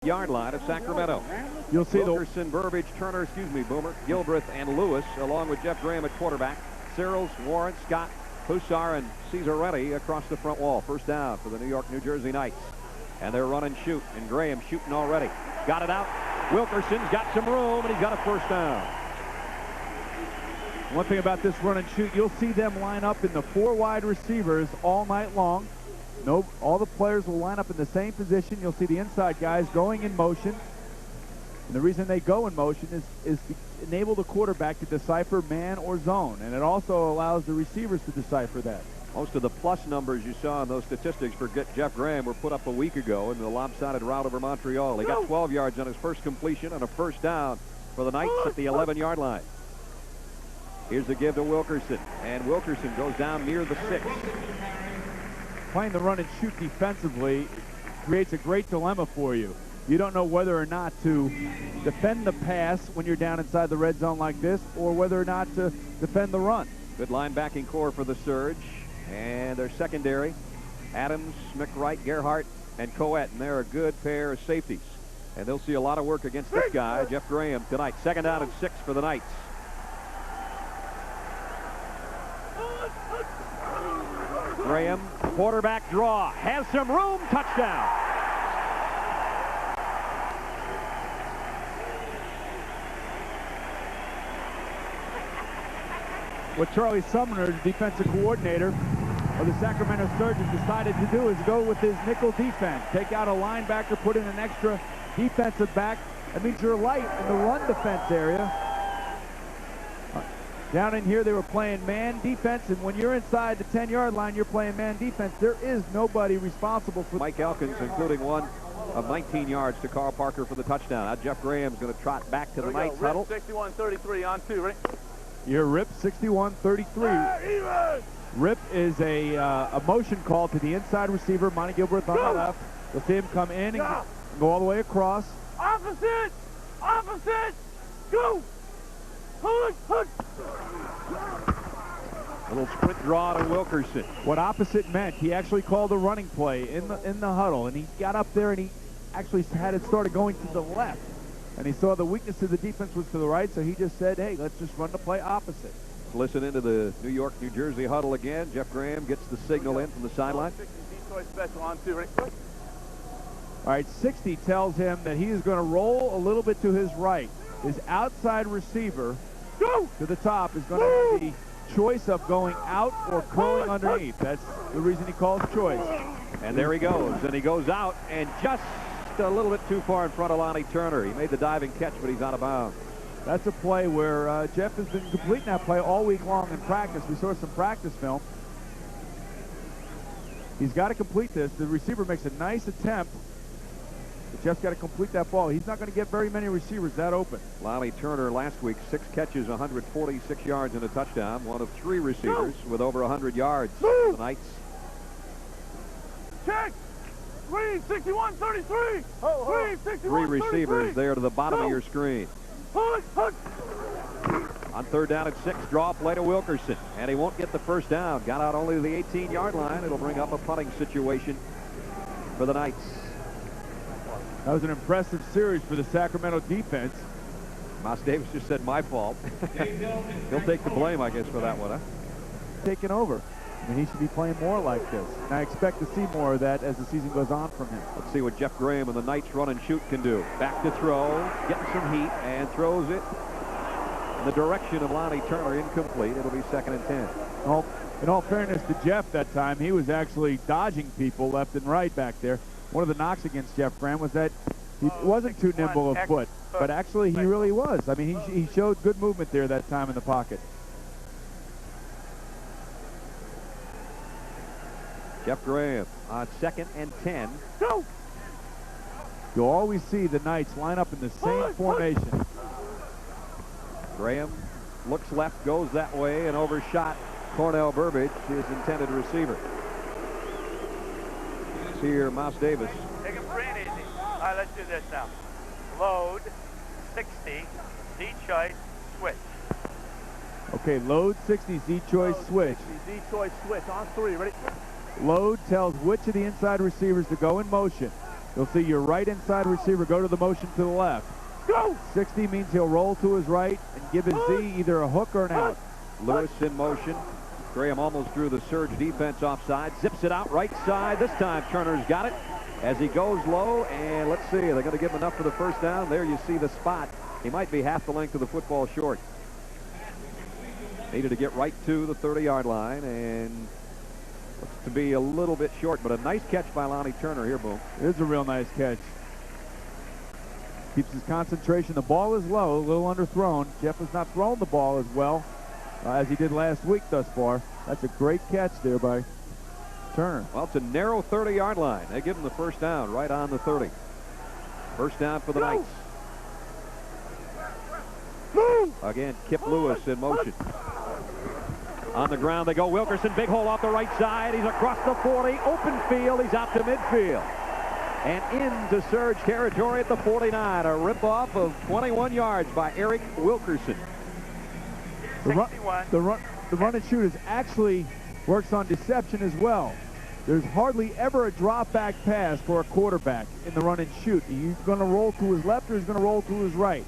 8-yard line of Sacramento. You'll see Wilkerson, Burbage, Turner, Boomer, Gilbreth, and Lewis, along with Jeff Graham at quarterback. Searles, Warren, Scott, Hussar, and Cesaretti across the front wall. First down for the New York, New Jersey Knights. And they're run and shoot, and Graham shooting already. Got it out. Wilkerson's got some room, and he's got a first down. One thing about this run and shoot, you'll see them line up in the 4 wide receivers all night long. All the players will line up in the same position. You'll see the inside guys going in motion. And the reason they go in motion is to enable the quarterback to decipher man or zone. And it also allows the receivers to decipher that. Most of the plus numbers you saw in those statistics for Jeff Graham were put up a week ago in the lopsided rout over Montreal. He got 12 yards on his first completion and a first down for the Knights at the 11-yard line. Here's the give to Wilkerson, and Wilkerson goes down near the 6. Playing the run and shoot defensively creates a great dilemma for you. You don't know whether or not to defend the pass when you're down inside the red zone like this, or whether or not to defend the run. Good linebacking core for the Surge, and their secondary, Adams, McWright, Gerhart, and Coet, and they're a good pair of safeties. And they'll see a lot of work against this guy, Jeff Graham, tonight. Second down and 6 for the Knights. Graham, quarterback draw, has some room, touchdown. What Charlie Sumner, the defensive coordinator of the Sacramento Surge, decided to do is go with his nickel defense. Take out a linebacker, put in an extra defensive back. That means you're light in the run defense area. Down in here, they were playing man defense, and when you're inside the 10-yard line, you're playing man defense. There is nobody responsible for Mike Elkins, including one of 19 yards to Carl Parker for the touchdown. Now Jeff Graham's going to trot back to the Knights huddle. 61-33 on 2, ready? Your Rip 61-33. Rip is a motion call to the inside receiver, Monty Gilbreth on the left. You'll see him come in and go all the way across. Opposite! Go! Little sprint draw to Wilkerson. What opposite meant, he actually called a running play in the huddle, and he got up there and he actually had it started going to the left. And he saw the weakness of the defense was to the right, so he just said, hey, let's just run the play opposite. Listen into the New York, New Jersey huddle again. Jeff Graham gets the signal in from the sideline. Special on 2, ready? All right, 60 tells him that he is going to roll a little bit to his right. His outside receiver to the top is going to have the choice of going out or curling underneath. That's the reason he calls choice. And there he goes, and he goes out and just a little bit too far in front of Lonnie Turner. He made the diving catch, but he's out of bounds. That's a play where Jeff has been completing that play all week long in practice. We saw some practice film. He's got to complete this. The receiver makes a nice attempt, but Jeff's got to complete that ball. He's not going to get very many receivers that open. Lonnie Turner last week, 6 catches, 146 yards and a touchdown. One of 3 receivers with over 100 yards for the Knights. Check! 61-33. 3 receivers there to the bottom of your screen. On third down and 6, draw play to Wilkerson, and he won't get the first down. Got out only to the 18-yard line. It'll bring up a punting situation for the Knights. That was an impressive series for the Sacramento defense. Moss Davis just said my fault. He'll take the blame, I guess, for that one, huh? Taking over. I mean, he should be playing more like this. And I expect to see more of that as the season goes on from him. Let's see what Jeff Graham and the Knights run and shoot can do. Back to throw, getting some heat, and throws it in the direction of Lonnie Turner, incomplete. It'll be 2nd and 10. Well, in all fairness to Jeff that time, he was actually dodging people left and right back there. One of the knocks against Jeff Graham was that he wasn't too nimble of foot, but actually he really was. I mean, he showed good movement there that time in the pocket. Jeff Graham on 2nd and 10. You'll always see the Knights line up in the same formation. Graham looks left, goes that way, and overshot Cornell Burbage, his intended receiver. Here, Mouse Davis. Take him free and easy. All right, let's do this now. Load, 60, Z-choice, switch. Okay, load 60, Z-choice, switch. Z-choice, switch on 3, ready? Load tells which of the inside receivers to go in motion. You'll see your right inside receiver go to the motion to the left. 60 means he'll roll to his right and give his Z either a hook or an out. Lewis in motion. Graham almost drew the surge defense offside. Zips it out right side. This time Turner's got it as he goes low. And let's see, they're going to give him enough for the first down. There you see the spot. He might be half the length of the football short. Needed to get right to the 30-yard line and looks to be a little bit short, but a nice catch by Lonnie Turner here, Boom. It is a real nice catch. Keeps his concentration. The ball is low, a little underthrown. Jeff has not thrown the ball as well as he did last week thus far. That's a great catch there by Turner. Well, it's a narrow 30-yard line. They give him the first down right on the 30. First down for the Knights. Again, Kip Lewis in motion. On the ground they go. Wilkerson, big hole off the right side. He's across the 40. Open field. He's out to midfield. And into surge territory at the 49. A rip-off of 21 yards by Eric Wilkerson. The run and shoot actually works on deception as well. There's hardly ever a drop-back pass for a quarterback in the run and shoot. He's going to roll to his left or he's going to roll to his right.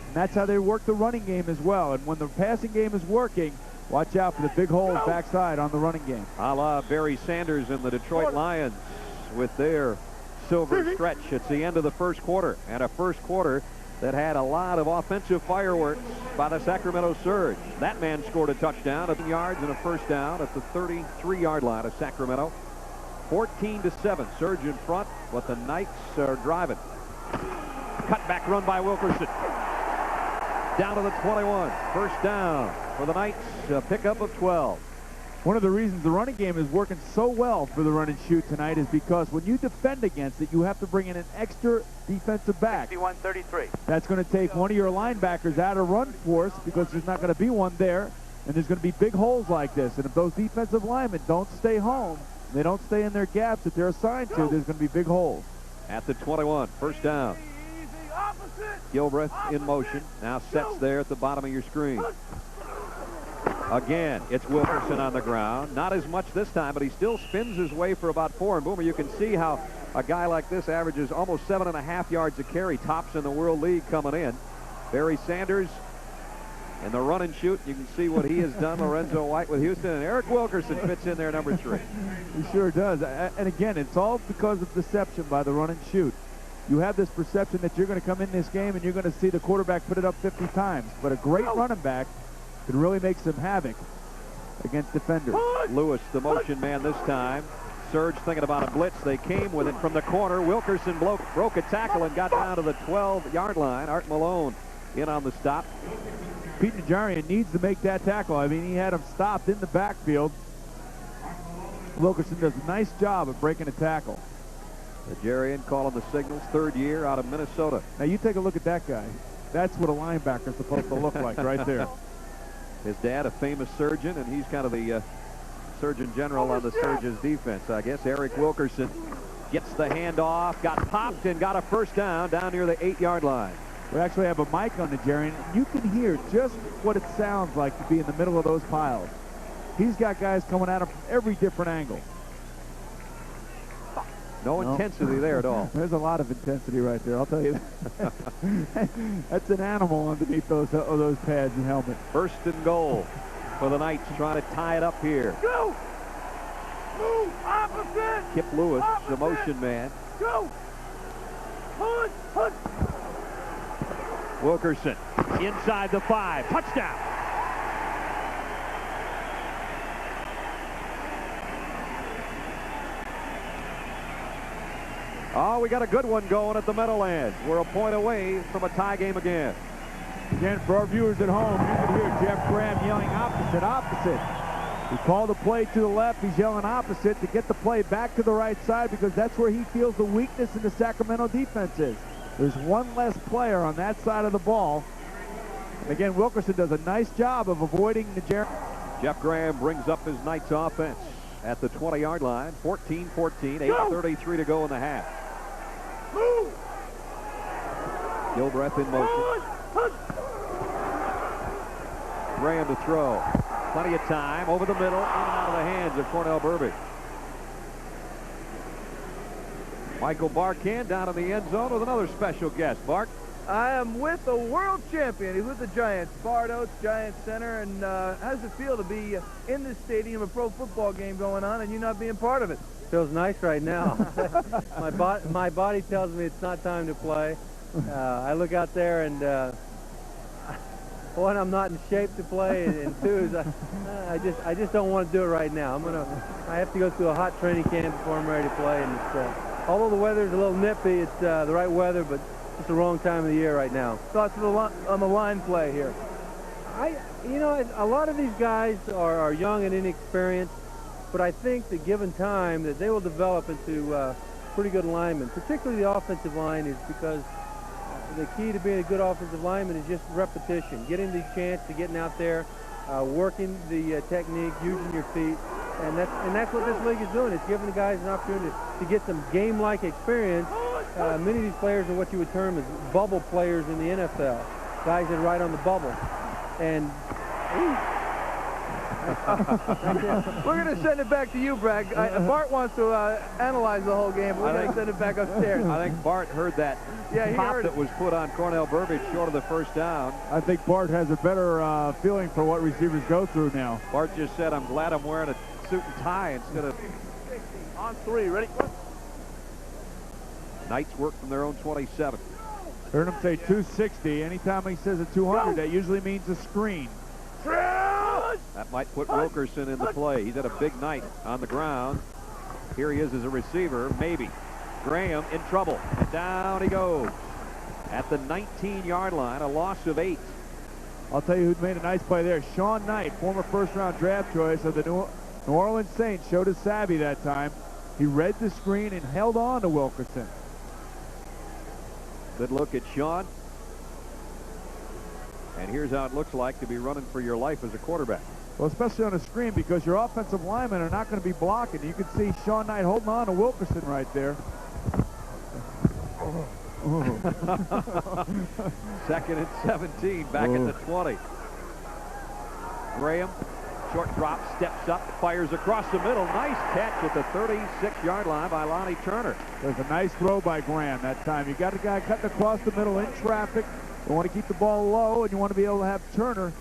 And that's how they work the running game as well. And when the passing game is working, watch out for the big holes backside on the running game. A la Barry Sanders and the Detroit Lions with their silver stretch. It's the end of the first quarter, and a first quarter that had a lot of offensive fireworks by the Sacramento Surge. That man scored a touchdown of 10 yards and a first down at the 33-yard line of Sacramento. 14-7, Surge in front, but the Knights are driving. Cutback run by Wilkerson. Down to the 21. First down for the Knights, a pickup of 12. One of the reasons the running game is working so well for the run and shoot tonight is because when you defend against it, you have to bring in an extra defensive back. 61-33. That's going to take one of your linebackers out of run force because there's not going to be one there, and there's going to be big holes like this. And if those defensive linemen don't stay home, they don't stay in their gaps that they're assigned to, there's going to be big holes. At the 21, first down. Gilbreth in motion, now sets there at the bottom of your screen. Again, it's Wilkerson on the ground. Not as much this time, but he still spins his way for about 4. And Boomer, you can see how a guy like this averages almost 7.5 yards a carry, tops in the World League coming in. Barry Sanders in the run and shoot. You can see what he has done. Lorenzo White with Houston, and Eric Wilkerson fits in there, number 3. He sure does. And again, it's all because of deception by the run and shoot. You have this perception that you're going to come in this game and you're going to see the quarterback put it up 50 times. But a great running back can really make some havoc against defenders. Lewis, the motion man this time. Surge thinking about a blitz. They came with it from the corner. Wilkerson broke a tackle and got down to the 12-yard line. Art Malone in on the stop. Pete Najarian needs to make that tackle. I mean, he had him stopped in the backfield. Wilkerson does a nice job of breaking a tackle. Najarian calling the signals, 3rd year out of Minnesota. Now you take a look at that guy. That's what a linebacker is supposed to look like right there. His dad, a famous surgeon, and he's kind of the Surgeon General on the Surge's defense. I guess Eric Wilkerson gets the handoff, got popped, and got a first down near the 8-yard line. We actually have a mic on Najarian. You can hear just what it sounds like to be in the middle of those piles. He's got guys coming at him from every different angle. No intensity there at all. There's a lot of intensity right there, I'll tell you that. That's an animal underneath those pads and helmet. First and goal for the Knights, trying to tie it up here. Go! Move! Opposite! Kip Lewis, opposite. The motion man. Go! Hunt! Hunt! Wilkerson inside the 5. Touchdown! Oh, we got a good one going at the Meadowlands. We're a point away from a tie game again. Again, for our viewers at home, you can hear Jeff Graham yelling opposite, opposite. He called the play to the left. He's yelling opposite to get the play back to the right side because that's where he feels the weakness in the Sacramento defense is. There's one less player on that side of the ball. And again, Wilkerson does a nice job of avoiding the Jeff Graham brings up his Knights offense at the 20-yard line. 14-14, 8:33 to go in the half. Move! Gilbreth in motion. Graham to throw. Plenty of time over the middle, in and out of the hands of Cornell Burby. Michael Barkan down in the end zone with another special guest. Bark? I am with the world champion. He's with the Giants. Bart Oates, Giants center. And how does it feel to be in this stadium, a pro football game going on, and you not being part of it? Feels nice right now. my body tells me it's not time to play. I look out there and one, I'm not in shape to play, and two is I just don't want to do it right now. I have to go through a hot training camp before I'm ready to play. And it's, although the weather's a little nippy, it's the right weather, but it's the wrong time of the year right now. Thoughts on the line play here? You know, a lot of these guys are young and inexperienced, but I think that given time that they will develop into pretty good linemen. Particularly the offensive line is because the key to being a good offensive lineman is just repetition, getting the chance to getting out there, working the technique, using your feet, and that's what this league is doing. It's giving the guys an opportunity to get some game-like experience. Many of these players are what you would term as bubble players in the NFL, guys that are right on the bubble. And we're going to send it back to you, Bragg. Bart wants to analyze the whole game, but we're going to send it back upstairs. I think Bart heard that pop that was put on Cornell Burbage short of the first down. I think Bart has a better feeling for what receivers go through now. Bart just said, I'm glad I'm wearing a suit and tie instead of... On three, ready? Knights work from their own 27. Heard him say 260. Anytime he says a 200, that usually means a screen. That might put Wilkerson into play. He's had a big night on the ground. Here he is as a receiver, maybe. Graham in trouble, and down he goes. At the 19-yard line, a loss of 8. I'll tell you who made a nice play there. Sean Knight, former first-round draft choice of the New Orleans Saints, showed his savvy that time. He read the screen and held on to Wilkerson. Good look at Sean. And here's how it looks like to be running for your life as a quarterback. Well, especially on a screen, because your offensive linemen are not going to be blocking. You can see Sean Knight holding on to Wilkerson right there. Second and 17, back at the 20. Graham, short drop, steps up, fires across the middle. Nice catch at the 36-yard line by Lonnie Turner. There's a nice throw by Graham that time. You got a guy cutting across the middle in traffic. You want to keep the ball low, and you want to be able to have Turner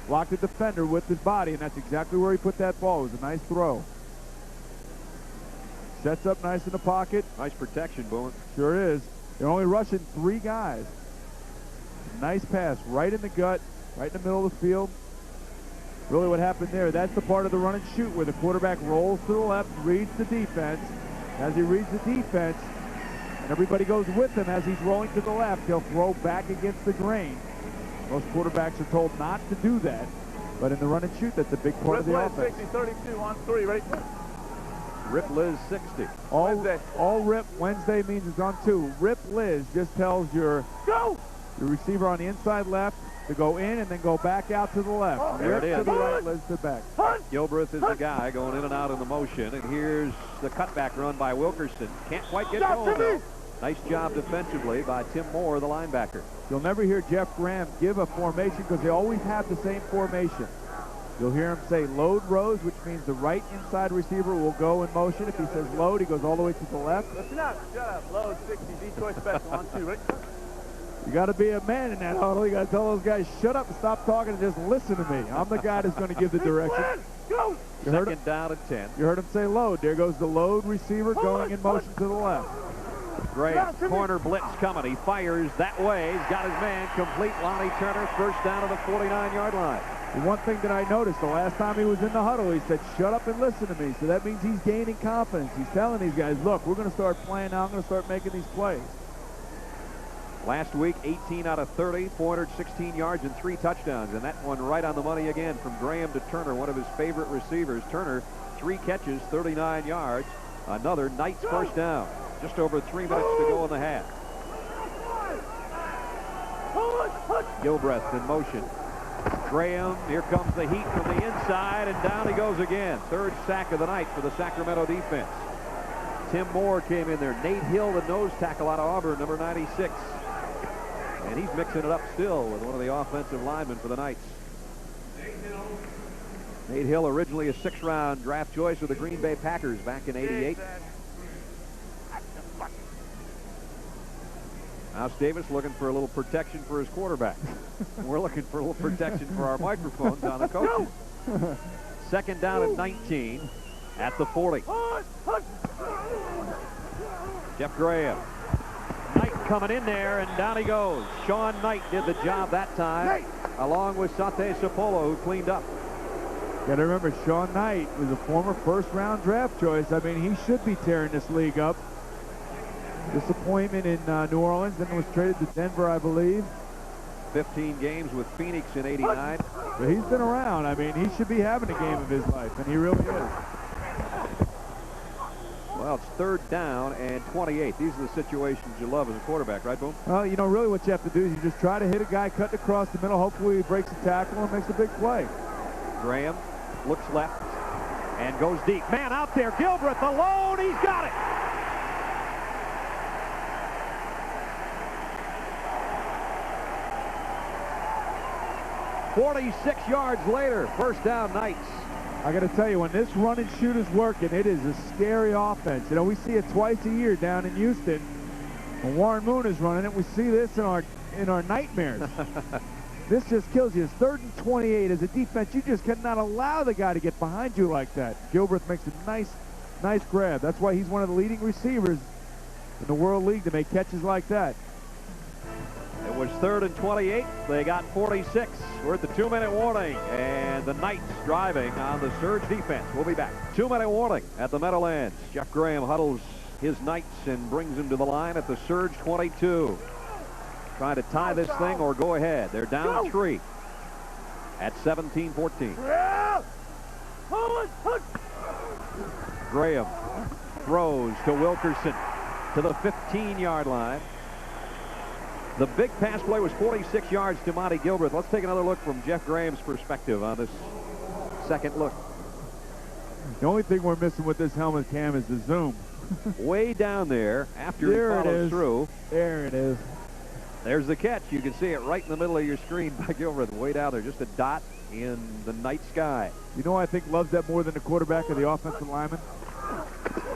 block the defender with his body, and that's exactly where he put that ball. It was a nice throw. Sets up nice in the pocket. Nice protection, Boomer. Sure is. They're only rushing 3 guys. Nice pass right in the gut, right in the middle of the field. Really what happened there, that's the part of the run and shoot where the quarterback rolls to the left, reads the defense. As he reads the defense, and everybody goes with him as he's rolling to the left, he'll throw back against the grain. Most quarterbacks are told not to do that, but in the run and shoot, that's a big part of the offense. 60, 32, on 3, ready? Rip Liz 60. All rip Wednesday means it's on 2. Rip Liz just tells your receiver on the inside left to go in and then go back out to the left. There it is. To the right, Liz to the back. Gilbreth is the guy going in and out in the motion, and here's the cutback run by Wilkerson. Can't quite get going, though. Nice job defensively by Tim Moore, the linebacker. You'll never hear Jeff Graham give a formation because they always have the same formation. You'll hear him say load rows, which means the right inside receiver will go in motion. If he says load, he goes all the way to the left. Listen up. Shut up. Load 60. Decoy special. On 2. Ready? You got to be a man in that huddle. You got to tell those guys, shut up and stop talking and just listen to me. I'm the guy that's going to give the direction. Go! Second down and 10. You heard him say load. There goes the load receiver going in motion to the left. Graham, corner blitz coming. He fires that way. He's got his man complete. Lonnie Turner, first down to the 49-yard line. The one thing that I noticed the last time he was in the huddle, he said, shut up and listen to me. So that means he's gaining confidence. He's telling these guys, look, we're going to start playing now. I'm going to start making these plays. Last week, 18 out of 30, 416 yards and 3 touchdowns. And that one right on the money again from Graham to Turner, one of his favorite receivers. Turner, 3 catches, 39 yards. Another Knights first down. Just over 3 minutes to go in the half. Gilbreth in motion. Graham, here comes the heat from the inside, and down he goes again. 3rd sack of the night for the Sacramento defense. Tim Moore came in there. Nate Hill, the nose tackle out of Auburn, number 96. And he's mixing it up still with one of the offensive linemen for the Knights. Nate Hill, originally a 6th-round draft choice with the Green Bay Packers back in '88. Mouse Davis looking for a little protection for his quarterback. We're looking for a little protection for our microphones on the coaches. Second down and 19 at the 40. Jeff Graham. Knight coming in there, and down he goes. Sean Knight did the job that time, along with Sate Sapolo, who cleaned up. Got to remember, Sean Knight was a former first-round draft choice. I mean, he should be tearing this league up. Disappointment in New Orleans, then was traded to Denver, I believe. 15 games with Phoenix in '89. But he's been around. I mean, he should be having a game of his life, and he really is. Well, it's third down and 28. These are the situations you love as a quarterback, right, Boom? Well, you know, really what you have to do is you just try to hit a guy cutting across the middle. Hopefully he breaks a tackle and makes a big play. Graham looks left and goes deep. Man out there, Gilbreth alone. He's got it. "46 yards later, first down, Knights." I got to tell you, when this run and shoot is working, it is a scary offense. You know, we see it twice a year down in Houston. When Warren Moon is running it, we see this in our nightmares. This just kills you. It's 3rd and 28. As a defense, you just cannot allow the guy to get behind you like that. Gilbreth makes a nice grab. That's why he's one of the leading receivers in the World League to make catches like that. It was 3rd and 28. They got 46. We're at the 2-minute warning, and the Knights driving on the surge defense. We'll be back. 2-minute warning at the Meadowlands. Jeff Graham huddles his Knights and brings them to the line at the surge 22. Trying to tie this thing or go ahead. They're down 3 at 17-14. Graham throws to Wilkerson to the 15-yard line. The big pass play was 46 yards to Monty Gilbreth. Let's take another look from Jeff Graham's perspective on this second look. The only thing we're missing with this helmet cam is the zoom. Way down there after he follows through. There it is. There's the catch. You can see it right in the middle of your screen by Gilbreth. Way down there. Just a dot in the night sky. You know, I think loves that more than the quarterback or the offensive lineman.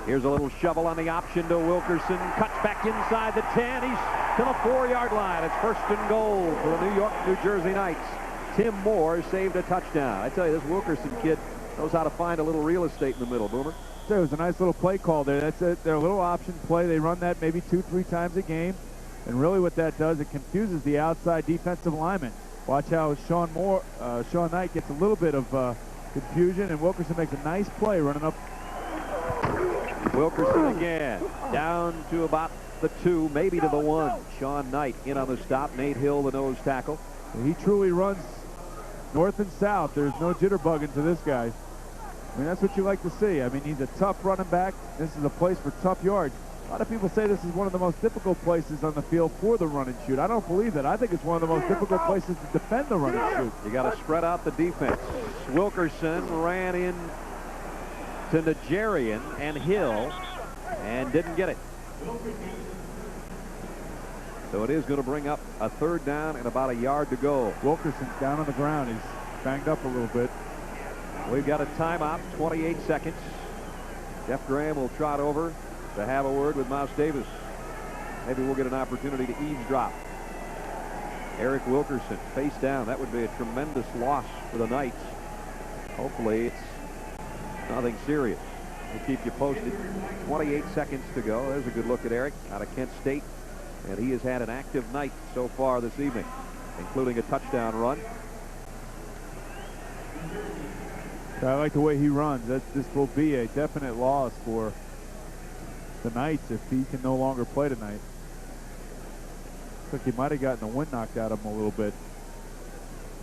Here's a little shovel on the option to Wilkerson. Cuts back inside the 10. He's to the 4-yard line. It's 1st and goal for the New Jersey Knights. Tim Moore saved a touchdown. I tell you, this Wilkerson kid knows how to find a little real estate in the middle, Boomer. There was a nice little play call there. That's it. Their little option play. They run that maybe 2-3 times a game. And really what that does, it confuses the outside defensive lineman. Watch how Sean Knight gets a little bit of confusion, and Wilkerson makes a nice play running up. Wilkerson again, down to about the 2, maybe to the 1. Sean Knight in on the stop. Nate Hill, the nose tackle. He truly runs north and south. There's no jitterbugging to this guy. I mean, that's what you like to see. I mean, he's a tough running back. This is a place for tough yards. A lot of people say this is one of the most difficult places on the field for the run and shoot. I don't believe that. I think it's one of the most difficult places to defend the run and shoot. You got to spread out the defense. Wilkerson ran in to Nigerian and Hill and didn't get it. So it is going to bring up a 3rd down and about a yard to go. Wilkerson's down on the ground. He's banged up a little bit. We've got a timeout, 28 seconds. Jeff Graham will trot over to have a word with Mouse Davis. Maybe we'll get an opportunity to eavesdrop. Eric Wilkerson face down. That would be a tremendous loss for the Knights. Hopefully it's nothing serious. We'll keep you posted. 28 seconds to go. There's a good look at Eric out of Kent State. And he has had an active night so far this evening, including a touchdown run. I like the way he runs. This will be a definite loss for the Knights if he can no longer play tonight. Looks like he might have gotten the wind knocked out of him a little bit.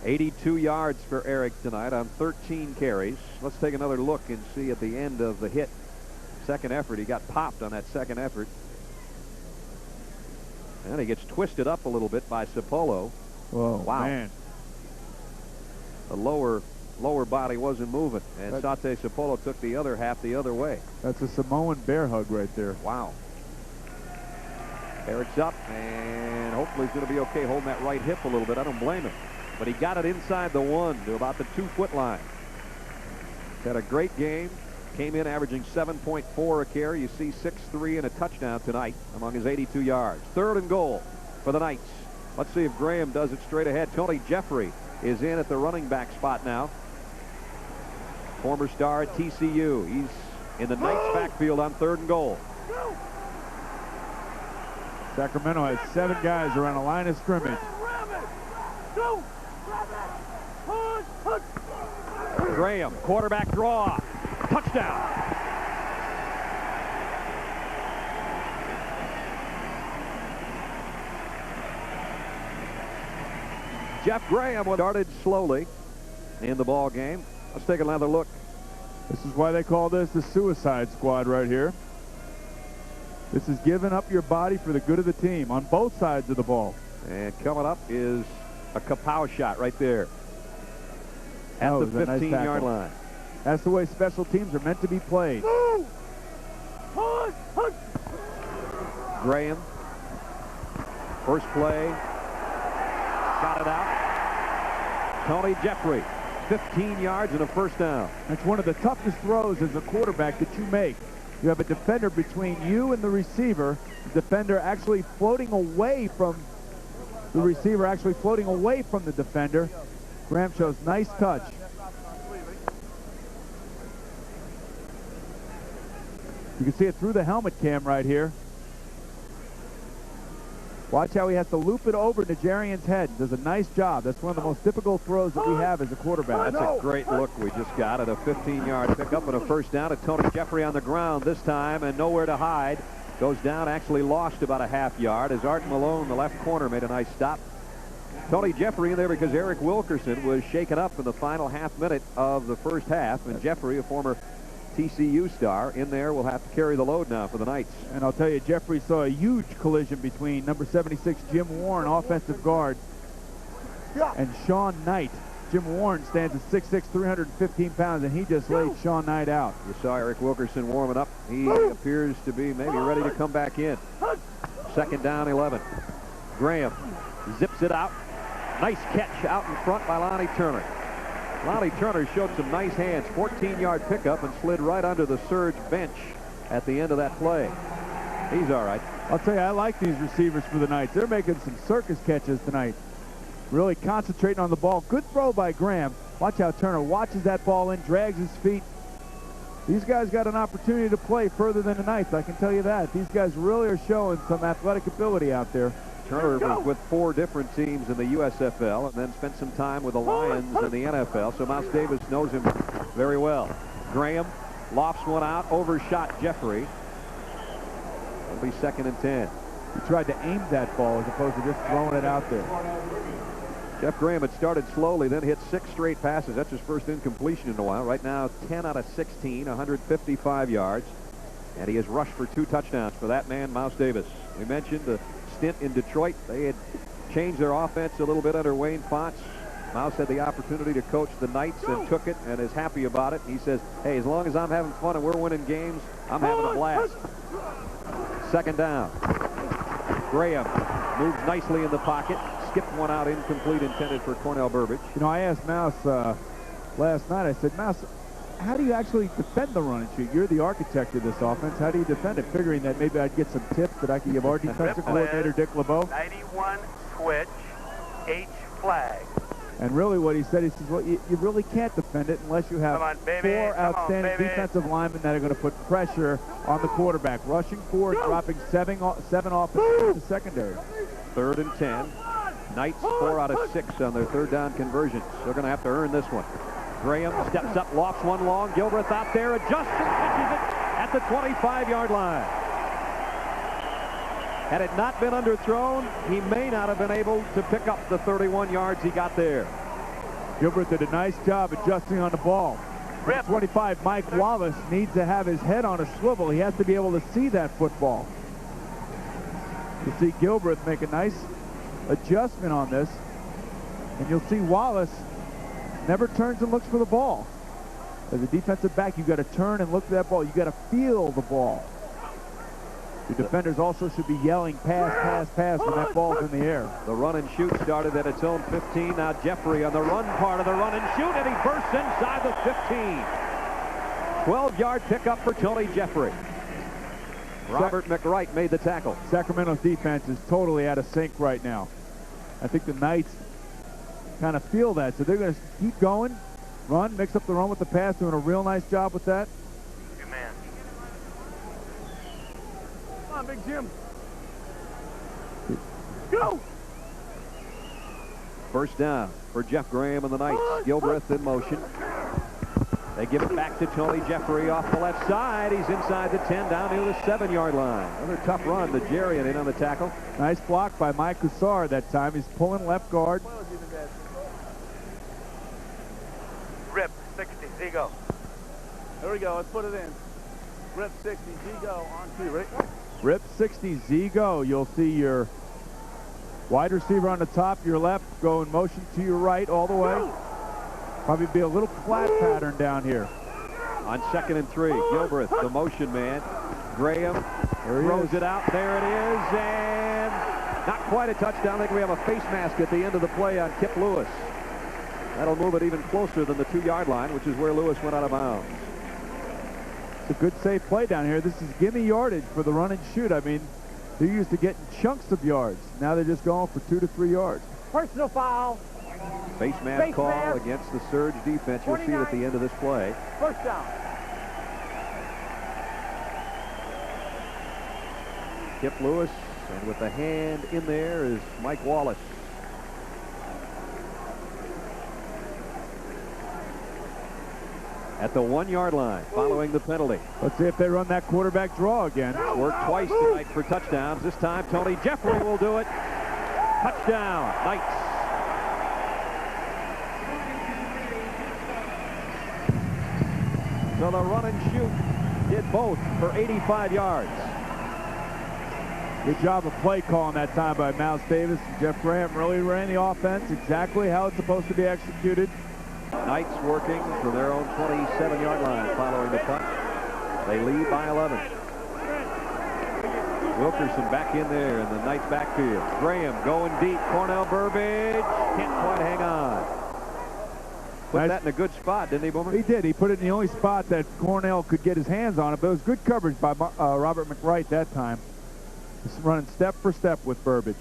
82 yards for Eric tonight on 13 carries. Let's take another look and see at the end of the hit. Second effort. He got popped on that second effort. And he gets twisted up a little bit by Sapolo. Whoa, wow. Man. The lower body wasn't moving, and Sate Sapolo took the other half the other way. That's a Samoan bear hug right there. Wow. Eric's up, and hopefully he's going to be okay holding that right hip a little bit. I don't blame him. But he got it inside the 1 to about the 2-foot line. Had a great game. Came in averaging 7.4 a carry. You see 6'3" and a touchdown tonight among his 82 yards. 3rd and goal for the Knights. Let's see if Graham does it straight ahead. Tony Jeffrey is in at the running back spot now. Former star at TCU. He's in the Knights backfield on 3rd and goal. Sacramento has 7 guys around the line of scrimmage. Graham, quarterback draw. Touchdown. Jeff Graham started slowly in the ball game. Let's take another look. This is why they call this the suicide squad right here. This is giving up your body for the good of the team on both sides of the ball. And coming up is a kapow shot right there at the 15-yard line. That's the way special teams are meant to be played. Graham, first play, got it out. Tony Jeffrey, 15 yards and a first down. That's one of the toughest throws as a quarterback that you make. You have a defender between you and the receiver. The defender actually floating away from the receiver, actually floating away from the defender. Graham shows nice touch. You can see it through the helmet cam right here. Watch how he has to loop it over Najarian's head. Does a nice job. That's one of the most difficult throws that we have as a quarterback. That's a great look we just got at a 15-yard pickup and a first down. To Tony Jeffrey on the ground this time and nowhere to hide. Goes down, actually lost about a half yard as Art Malone, the left corner, made a nice stop. Tony Jeffrey in there because Eric Wilkerson was shaken up in the final half minute of the first half. And Jeffrey, a former TCU star, in there will have to carry the load now for the Knights. And I'll tell you, Jeffrey saw a huge collision between number 76 Jim Warren, offensive guard, and Sean Knight. Jim Warren stands at 6'6", 315 pounds, and he just laid Sean Knight out. You saw Eric Wilkerson warming up. He appears to be maybe ready to come back in. 2nd down, 11. Graham zips it out. Nice catch out in front by Lonnie Turner. Lonnie Turner showed some nice hands. 14-yard pickup and slid right under the surge bench at the end of that play. He's all right. I'll tell you, I like these receivers for the Knights. They're making some circus catches tonight. Really concentrating on the ball. Good throw by Graham. Watch how Turner watches that ball in, drags his feet. These guys got an opportunity to play further than the Knights, I can tell you that. These guys really are showing some athletic ability out there. Turner was with 4 different teams in the USFL and then spent some time with the Lions in the NFL, so Mouse Davis knows him very well. Graham lofts one out, overshot Jeffrey. It'll be 2nd and 10. He tried to aim that ball as opposed to just throwing it out there. Jeff Graham had started slowly, then hit 6 straight passes. That's his first incompletion in a while. Right now, 10 out of 16, 155 yards. And he has rushed for 2 touchdowns for that man, Mouse Davis. We mentioned the stint in Detroit. They had changed their offense a little bit under Wayne Fonts. Mouse had the opportunity to coach the Knights and took it and is happy about it. He says, hey, as long as I'm having fun and we're winning games, I'm having a blast. 2nd down. Graham moves nicely in the pocket. Skipped one out, incomplete, intended for Cornell Burbage. You know, I asked Mouse last night, I said, Mouse, how do you actually defend the run and shoot? You're the architect of this offense. How do you defend it? Figuring that maybe I'd get some tips that I could give our defensive coordinator, Dick LeBeau. 91 switch, H flag. And really what he said, he says, well, you really can't defend it unless you have 4 outstanding defensive linemen that are going to put pressure on the quarterback. Rushing forward, dropping 7 offensive to secondary. 3rd and 10. Knights 4 out of 6 on their 3rd down conversions. They're going to have to earn this one. Graham steps up, lofts one long. Gilbreth out there, adjusts and catches it at the 25-yard line. Had it not been underthrown, he may not have been able to pick up the 31 yards he got there. Gilbreth did a nice job adjusting on the ball. 25, Mike Wallace needs to have his head on a swivel. He has to be able to see that football. You see Gilbreth make a nice adjustment on this, and you'll see Wallace never turns and looks for the ball. As a defensive back, you've got to turn and look for that ball. You've got to feel the ball. The defenders also should be yelling pass, pass, pass when that ball's in the air. The run and shoot started at its own 15. Now Jeffrey on the run part of the run and shoot, and he bursts inside the 15. 12-yard pickup for Tony Jeffrey. Robert McWright made the tackle. Sacramento's defense is totally out of sync right now. I think the Knights kind of feel that, so they're going to keep going, run, mix up the run with the pass, doing a real nice job with that. Your man. Come on, Big Jim. Go! First down for Jeff Graham and the Knights. Gilbreth in motion. They give it back to Tony Jeffrey off the left side. He's inside the 10, down near the 7-yard line. Another tough run to Jarian in on the tackle. Nice block by Mike Hussar that time. He's pulling left guard. Rip, 60, Zigo. There we go, let's put it in. Rip 60, Zigo on 2, ready? Rip 60, Zigo. You'll see your wide receiver on the top, your left, go in motion to your right all the way. Probably be a little flat pattern down here. On 2nd and 3, Gilbreth, the motion man. Graham throws it out. There it is, and not quite a touchdown. I think we have a face mask at the end of the play on Kip Lewis. That'll move it even closer than the 2-yard line, which is where Lewis went out of bounds. It's a good safe play down here. This is gimme yardage for the run and shoot. I mean, they're used to getting chunks of yards. Now they're just going for 2 to 3 yards. Personal foul. Face mask call against the Surge defense. You'll see it at the end of this play. First down. Kip Lewis, and with the hand in there is Mike Wallace. At the 1-yard line, following the penalty. Let's see if they run that quarterback draw again. Worked twice tonight for touchdowns. This time, Tony Jeffrey will do it. Touchdown, Knights. So the run and shoot did both for 85 yards. Good job of play calling that time by Mouse Davis. Jeff Graham really ran the offense exactly how it's supposed to be executed. Knights working from their own 27-yard line following the punt. They lead by 11. Wilkerson back in there in the Knights backfield. Graham going deep. Cornell Burbage can't quite hang on. Put that in a good spot, didn't he, Boomer? He did. He put it in the only spot that Cornell could get his hands on it, but it was good coverage by Robert McWright that time. Just running step for step with Burbage.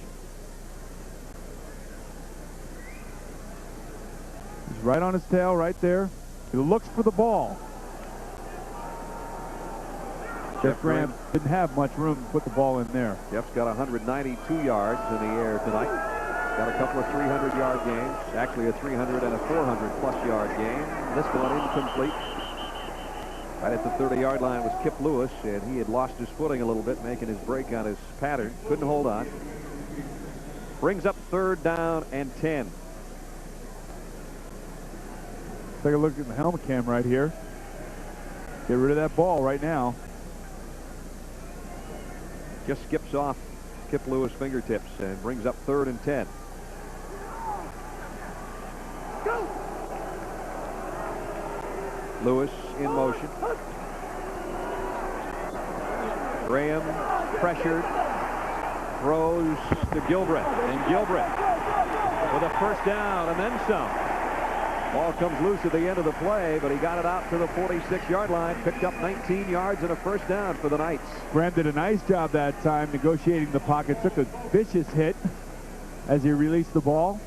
He's right on his tail right there. He looks for the ball. Jeff Graham didn't have much room to put the ball in there. Jeff's got 192 yards in the air tonight. Got a couple of 300-yard games. Actually, a 300 and a 400-plus yard game. This one incomplete. Right at the 30-yard line was Kip Lewis, and he had lost his footing a little bit, making his break on his pattern. Couldn't hold on. Brings up 3rd down and 10. Take a look at the helmet cam right here. Get rid of that ball right now. Just skips off Kip Lewis' fingertips and brings up 3rd and 10. Go! Lewis in motion. Graham pressured. Throws to Gilbreth. And Gilbreth with a first down and then some. Ball comes loose at the end of the play, but he got it out to the 46-yard line. Picked up 19 yards and a first down for the Knights. Graham did a nice job that time negotiating the pocket. Took a vicious hit as he released the ball.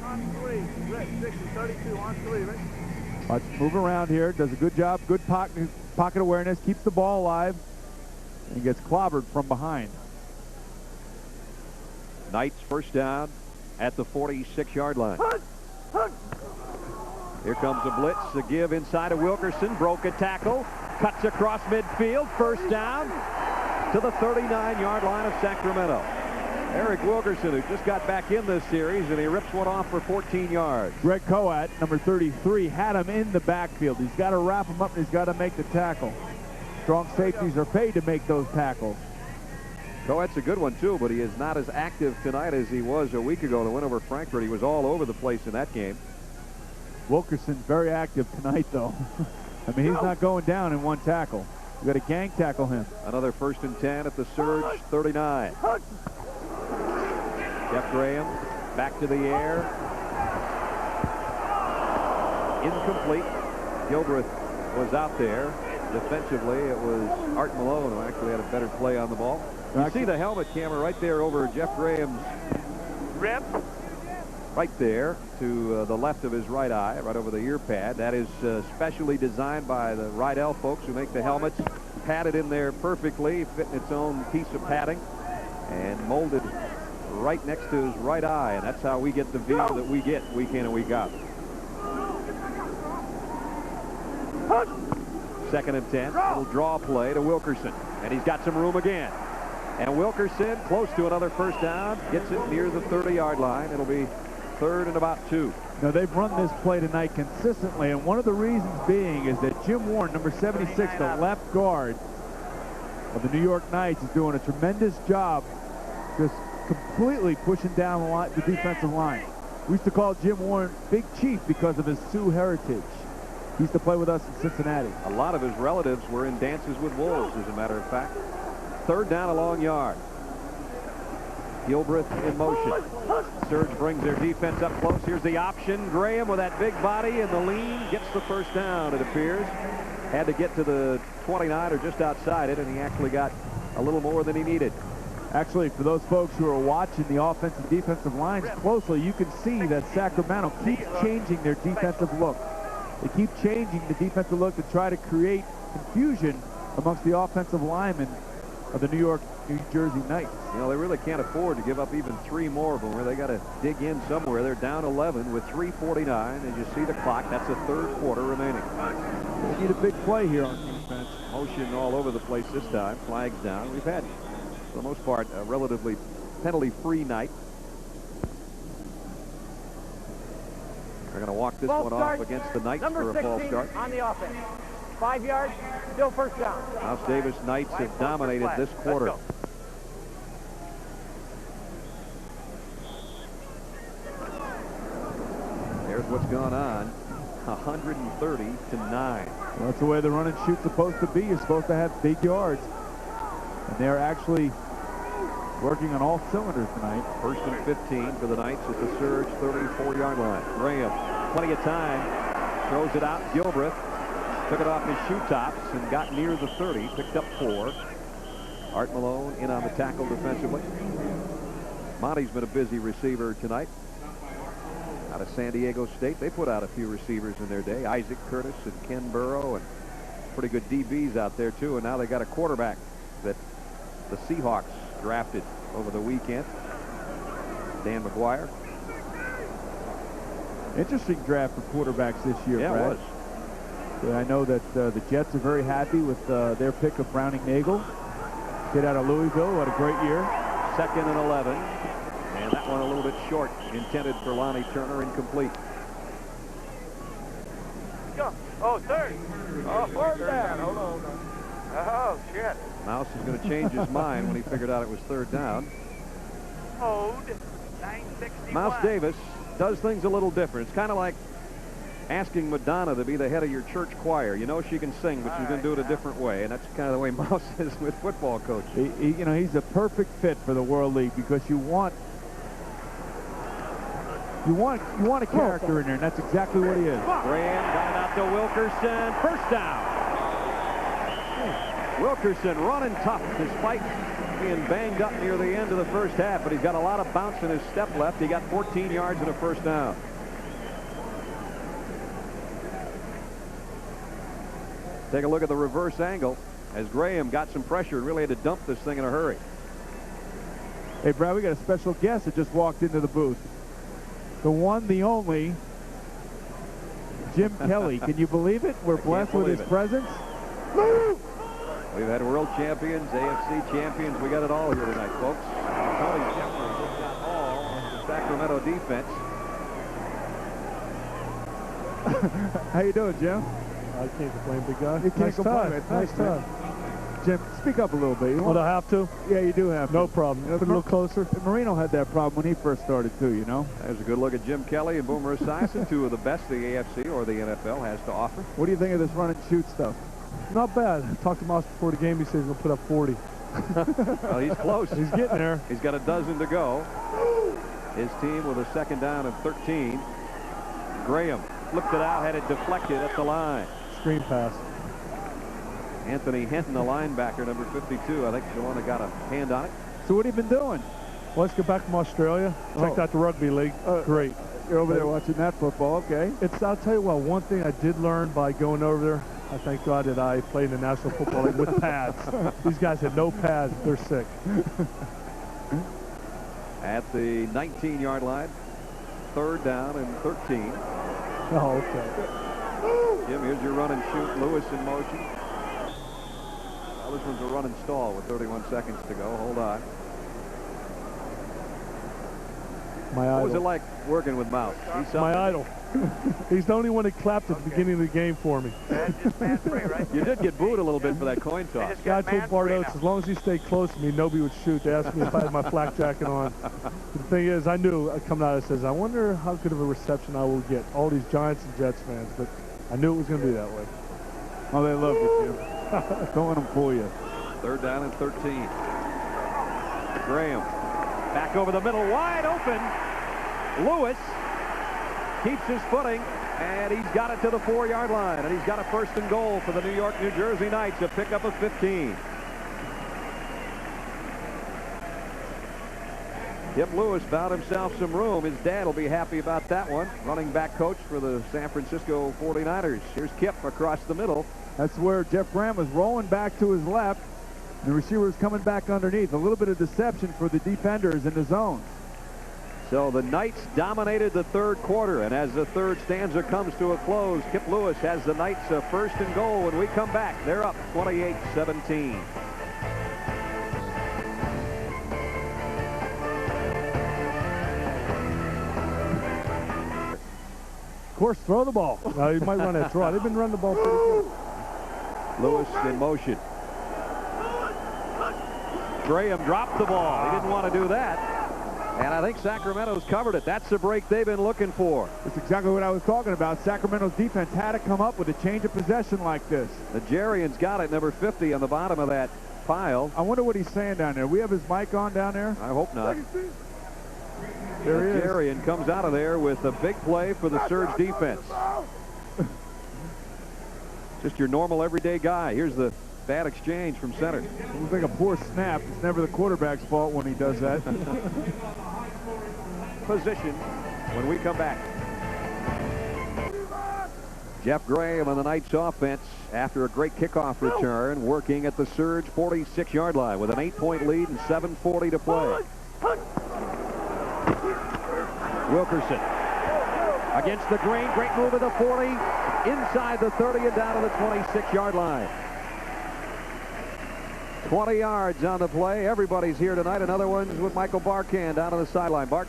On 3, Rick, 60, 32, on 3, Rick. Watch move around here. Does a good job. Good pocket awareness. Keeps the ball alive. And gets clobbered from behind. Knights first down at the 46-yard line. Here comes a blitz. A give inside of Wilkerson. Broke a tackle. Cuts across midfield. First down to the 39-yard line of Sacramento. Eric Wilkerson, who just got back in this series, and he rips one off for 14 yards. Greg Coat, number 33, had him in the backfield. He's got to wrap him up, and he's got to make the tackle. Strong safeties are paid to make those tackles. Coat's a good one, too, but he is not as active tonight as he was a week ago. The win over Frankfurt, he was all over the place in that game. Wilkerson very active tonight, though. I mean, he's not going down in one tackle. You got to gang tackle him. Another 1st and 10 at the Surge 39. Jeff Graham back to the air. Incomplete. Gilbreth was out there. defensively, it was Art Malone who actually had a better play on the ball. You see the helmet camera right there over Jeff Graham's Rip. right there to the left of his right eye, right over the ear pad. That is specially designed by the Rydell folks who make the helmets, padded in there perfectly, fitting its own piece of padding, and molded right next to his right eye, and that's how we get the view that we get week in and week out. 2nd and 10. Little draw play to Wilkerson, and he's got some room again. And Wilkerson, close to another first down, gets it near the 30-yard line. It'll be 3rd and about 2. Now, they've run this play tonight consistently, and one of the reasons being is that Jim Warren, number 76, the left guard of the New York Knights, is doing a tremendous job just completely pushing down the defensive line. We used to call Jim Warren Big Chief because of his Sioux heritage. He used to play with us in Cincinnati. A lot of his relatives were in Dances with Wolves, as a matter of fact. 3rd down, a long yard. Gilbreth in motion. Surge brings their defense up close. Here's the option. Graham with that big body and the lean gets the first down, it appears. Had to get to the 29 or just outside it, and he actually got a little more than he needed. Actually, for those folks who are watching the offensive and defensive lines closely, you can see that Sacramento keeps changing their defensive look. They keep changing the defensive look to try to create confusion amongst the offensive linemen of the New Jersey Knights. You know, they really can't afford to give up even 3 more of them, where they got to dig in somewhere. They're down 11 with 3:49, and you see the clock. That's the 3rd quarter remaining. They need a big play here on defense. Motion all over the place this time. Flags down. We've had, for the most part, a relatively penalty-free night. They're going to walk this one off against the Knights for a false start. On the offense. 5 yards, still first down. Mouse Davis Knights have dominated this quarter. There's what's gone on. 130 to 9. Well, that's the way the run and shoot's supposed to be. You're supposed to have big yards. And they're actually working on all cylinders tonight. 1st and 15 for the Knights at the Surge 34-yard line. Graham, plenty of time, throws it out. Gilbreth took it off his shoe tops and got near the 30, picked up 4. Art Malone in on the tackle defensively. Monty's been a busy receiver tonight. Out of San Diego State, they put out a few receivers in their day. Isaac Curtis and Ken Burrow, and pretty good DBs out there too. And now they got a quarterback that the Seahawks drafted over the weekend, Dan McGuire. Interesting draft for quarterbacks this year, yeah, Brad. It was. Yeah, I know that the Jets are very happy with their pick of Browning Nagel. Kid out of Louisville, had a great year. 2nd and 11. And that one a little bit short, intended for Lonnie Turner, incomplete. Go. Oh, 3rd. Oh, 4th down. Hold on. Oh, shit. Mouse is going to change his mind when he figured out it was 3rd down. Ode 961. Mouse Davis does things a little different. It's kind of like asking Madonna to be the head of your church choir. You know she can sing, but she's going to do it a different way, and that's kind of the way Mouse is with football coach. You know, he's a perfect fit for the World League because you want a character in there, and that's exactly what he is. Graham got it out to Wilkerson. First down. Wilkerson running tough despite being banged up near the end of the first half, but he's got a lot of bounce in his step left. He got 14 yards and a first down. Take a look at the reverse angle as Graham got some pressure and really had to dump this thing in a hurry. Hey, Brad, we got a special guest that just walked into the booth. The one, the only, Jim Kelly. Can you believe it? We're blessed with his presence. We've had world champions, AFC champions. We got it all here tonight, folks. Tony Jeffers has got all of the Sacramento defense. How you doing, Jim? I can't complain, big guy. You can't complain. It's nice, man. Jim, speak up a little bit. Would I have to? Yeah, you do have to. No problem. Put a little closer. Marino had that problem when he first started, too, you know? There's a good look at Jim Kelly and Boomer Esiason, 2 of the best the AFC or the NFL has to offer. What do you think of this run and shoot stuff? Not bad. I talked to Moss before the game. He says he's going to put up 40. Well, he's close. He's getting there. He's got a dozen to go. His team with a 2nd down and 13. Graham flipped it out, had it deflected at the line. Screen pass. Anthony Hinton, the linebacker, number 52. I think the one that got a hand on it. So what have you been doing? Well, let's get back from Australia. Checked out the rugby league. Great. You're over there watching that football, okay. I'll tell you what, one thing I did learn by going over there, I thank God that I played in the National Football League with pads. These guys had no pads. They're sick. At the 19-yard line, 3rd down and 13. Oh, okay. Jim, here's your run and shoot. Lewis in motion. Well, this one's a run and stall with 31 seconds to go. Hold on. My idol. What was it like working with Mouse? My idol. He's the only one that clapped at the beginning of the game for me. You did get booed a little bit for that coin toss. God told Bart Oates, as long as he stayed close to me, nobody would shoot. They asked me if I had my flak jacket on. The thing is, I knew coming out, I says, I wonder how good of a reception I will get. All these Giants and Jets fans, but I knew it was going to be that way. Oh, they love you, Jim. Don't let them fool you. 3rd down and 13. Graham back over the middle, wide open. Lewis keeps his footing, and he's got it to the 4-yard line, and he's got a 1st and goal for the New York, New Jersey Knights, a pickup of 15. Kip Lewis found himself some room. His dad will be happy about that one. Running back coach for the San Francisco 49ers. Here's Kip across the middle. That's where Jeff Graham was rolling back to his left. The receiver is coming back underneath. A little bit of deception for the defenders in the zone. So the Knights dominated the 3rd quarter, and as the 3rd stanza comes to a close, Kip Lewis has the Knights a 1st and goal. When we come back, they're up 28-17. Of course, throw the ball. You might run that draw. They've been running the ball pretty good. Lewis in motion. Graham dropped the ball. He didn't want to do that. And I think Sacramento's covered it. That's the break they've been looking for. That's exactly what I was talking about. Sacramento's defense had to come up with a change of possession like this. The Nigerian's got it, number 50 on the bottom of that pile. I wonder what he's saying down there. We have his mic on down there? I hope not. There he is. Nigerian comes out of there with a big play for the Surge defense. Just your normal everyday guy. Here's the bad exchange from center. It looks like a poor snap. It's never the quarterback's fault when he does that. Position when we come back. Jeff Graham on the Knights offense after a great kickoff return, working at the Surge 46-yard line with an 8-point lead and 7:40 to play. Wilkerson against the grain. Great move at the 40, inside the 30 and down to the 26-yard line. 20 yards on the play. Everybody's here tonight. Another one's with Michael Barkan down on the sideline. Bart.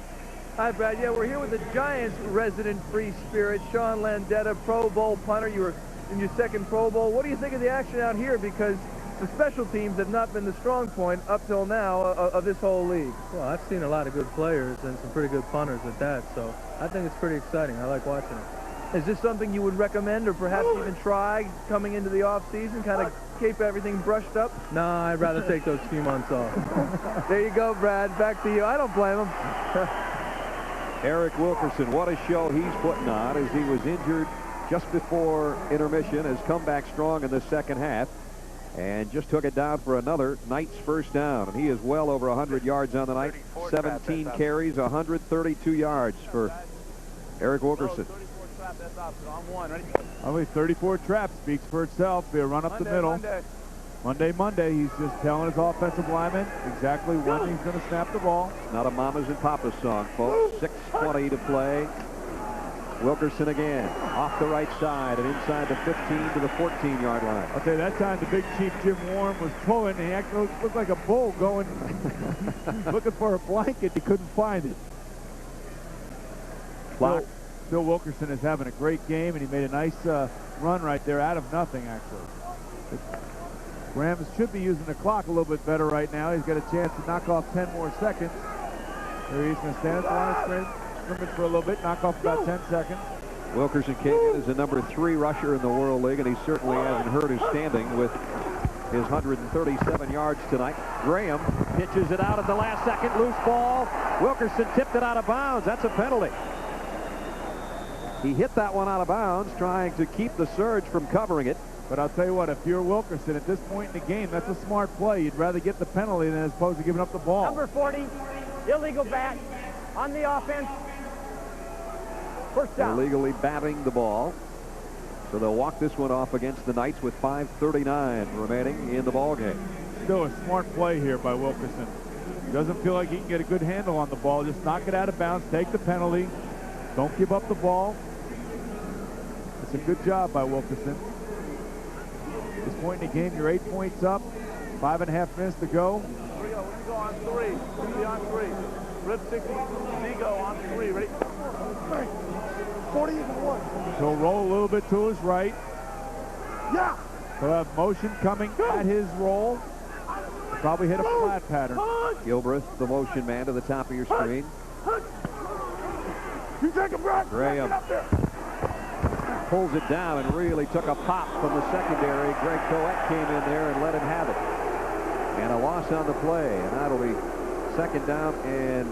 Hi, Brad. Yeah, we're here with the Giants resident free spirit, Sean Landeta, Pro Bowl punter. You were in your 2nd Pro Bowl. What do you think of the action out here? Because the special teams have not been the strong point up till now of this whole league. Well, I've seen a lot of good players and some pretty good punters at that, so I think it's pretty exciting. I like watching it. Is this something you would recommend or perhaps even try coming into the off-season, kind of keep everything brushed up? No, I'd rather take those few months off. There you go, Brad. Back to you. I don't blame him. Eric Wilkerson, what a show he's putting on as he was injured just before intermission, has come back strong in the 2nd half and just took it down for another Knights 1st down. And he is well over 100 yards on the night. 17 carries, 132 yards for Eric Wilkerson. Only 34 traps speaks for itself. They'll run up the middle. Monday, he's just telling his offensive lineman exactly when he's going to snap the ball. Not a Mamas and Papas song, folks. 6:20 to play. Wilkerson again, off the right side and inside the 15 to the 14-yard line. I'll tell you, that time the big chief Jim Warren was pulling, and he actually looked like a bull going, looking for a blanket. He couldn't find it. Clock. Bill Wilkerson is having a great game, and he made a nice run right there out of nothing, actually. Graham should be using the clock a little bit better right now. He's got a chance to knock off 10 more seconds. There he's going to stand at the line of scrimmage for a little bit, knock off about 10 seconds. Wilkerson came in as the number 3 rusher in the World League, and he certainly hasn't hurt his standing with his 137 yards tonight. Graham pitches it out at the last second. Loose ball. Wilkerson tipped it out of bounds. That's a penalty. He hit that one out of bounds, trying to keep the Surge from covering it. But I'll tell you what, if you're Wilkerson at this point in the game, that's a smart play. You'd rather get the penalty than as opposed to giving up the ball. Number 40, illegal bat on the offense. First down. Illegally batting the ball. So they'll walk this one off against the Knights with 5:39 remaining in the ball game. Still a smart play here by Wilkerson. He doesn't feel like he can get a good handle on the ball. Just knock it out of bounds, take the penalty. Don't give up the ball. It's a good job by Wilkerson. At this point in the game, you're 8 points up. 5.5 minutes to go. Here we go. We go on 3. We be on 3. Rip 60. Zigo on 3. Ready? 40 is 1. He'll roll a little bit to his right. Yeah. He'll have motion coming at his roll. Probably hit a flat pattern. Gilbreth, the motion man, to the top of your screen. You take a breath. Graham pulls it down and really took a pop from the secondary. Greg Coet came in there and let him have it. And a loss on the play, and that'll be second down and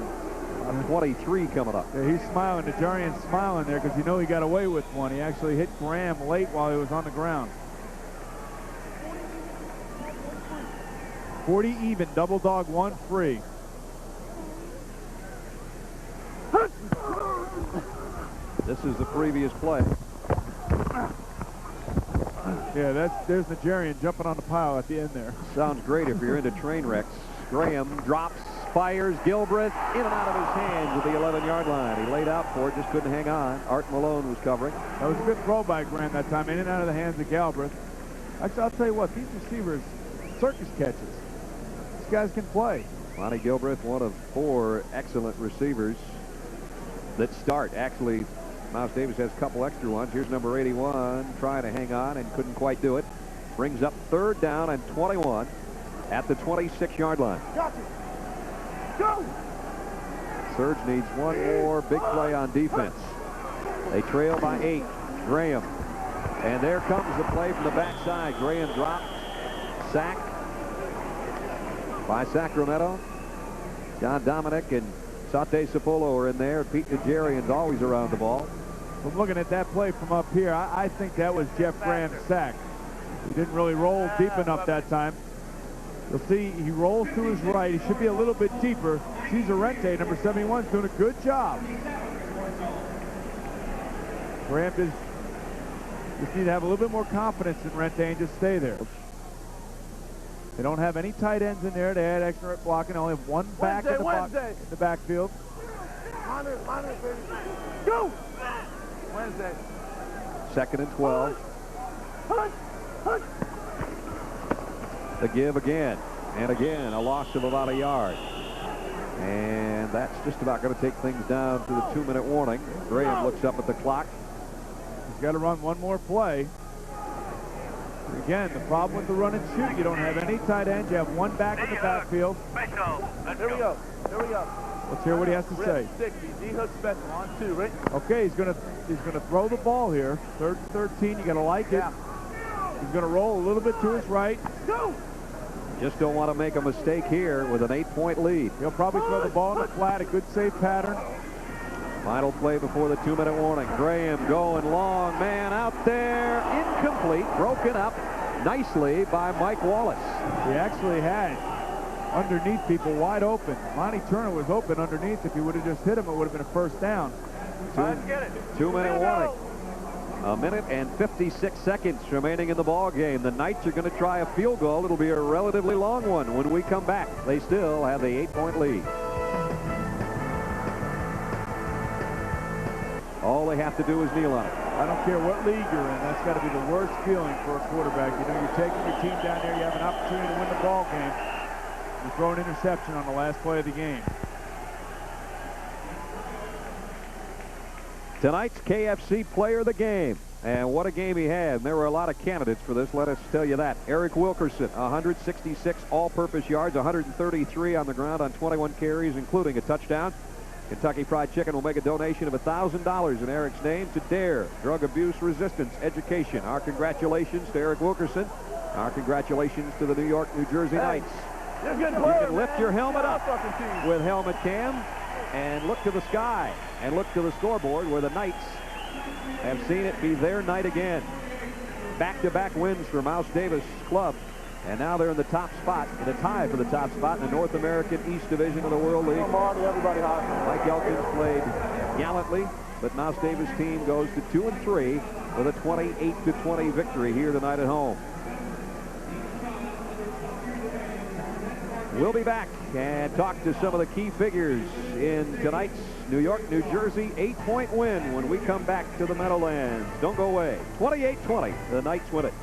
23 coming up. Yeah, he's smiling. Najarian's smiling there because you know he got away with one. He actually hit Graham late while he was on the ground. 40 even, double dog, 1 free. This is the previous play. Yeah, there's Najarian jumping on the pile at the end there. Sounds great if you're into train wrecks. Graham drops, fires, Gilbreth in and out of his hands at the 11-yard line. He laid out for it, just couldn't hang on. Art Malone was covering. That was a good throw by Graham that time, in and out of the hands of Galbraith. Actually, I'll tell you what, these receivers, circus catches. These guys can play. Lonnie Gilbreth, one of 4 excellent receivers that start. Actually, Miles Davis has a couple extra ones. Here's number 81 trying to hang on and couldn't quite do it. Brings up 3rd down and 21 at the 26-yard line. Go. Surge needs one more big play on defense. They trail by 8. Graham. And there comes the play from the backside. Graham dropped. Sack by Sacramento. John Dominic and Sate Sapolo are in there. Pete Najarian's always around the ball. From looking at that play from up here, I think that was Jeff Graham's sack. He didn't really roll deep enough that time. You'll see he rolls to his right. He should be a little bit deeper. Cesar Rente, number 71, is doing a good job. Graham just need to have a little bit more confidence in Rente and just stay there. They don't have any tight ends in there. They had extra blocking. They only have one back in the backfield. Go. Wednesday. 2nd and 12. The give again. And again, a loss of about a yard. And that's just about going to take things down to the 2-minute warning. Graham looks up at the clock. He's got to run one more play. Again, the problem with the run and shoot, you don't have any tight ends. You have one back in the backfield. Here we go. Here we go. Let's hear what he has to say. 60. D-hook special on 2, right? Okay, he's gonna throw the ball here. 3rd and 13. You gotta like it. He's gonna roll a little bit to his right. Go. Just don't want to make a mistake here with an 8-point lead. He'll probably throw the ball in the flat. A good safe pattern. Final play before the 2-minute warning. Graham going long. Man out there. Incomplete. Broken up nicely by Mike Wallace. He actually had underneath people wide open. Monty Turner was open underneath. If he would have just hit him, it would have been a first down. 2-minute warning. 1 minute and 56 seconds remaining in the ball game. The Knights are going to try a field goal. It'll be a relatively long one when we come back. They still have the 8-point lead. All they have to do is kneel on it. I don't care what league you're in. That's got to be the worst feeling for a quarterback. You know, you're taking your team down there. You have an opportunity to win the ball game. You throw an interception on the last play of the game. Tonight's KFC player of the game. And what a game he had. And there were a lot of candidates for this, let us tell you that. Eric Wilkerson, 166 all-purpose yards, 133 on the ground on 21 carries, including a touchdown. Kentucky Fried Chicken will make a donation of $1,000 in Eric's name to DARE, Drug Abuse Resistance Education. Our congratulations to Eric Wilkerson. Our congratulations to the New York, New Jersey Knights. You can lift your helmet up with Helmet Cam and look to the sky and look to the scoreboard where the Knights have seen it be their night again. Back-to-back wins for Mouse Davis Club. And now they're in the top spot, in a tie for the top spot in the North American East Division of the World League. Mike Elkins played gallantly, but Mouse Davis' team goes to 2-3 with a 28-20 victory here tonight at home. We'll be back and talk to some of the key figures in tonight's New York, New Jersey 8-point win when we come back to the Meadowlands. Don't go away. 28-20. The Knights win it.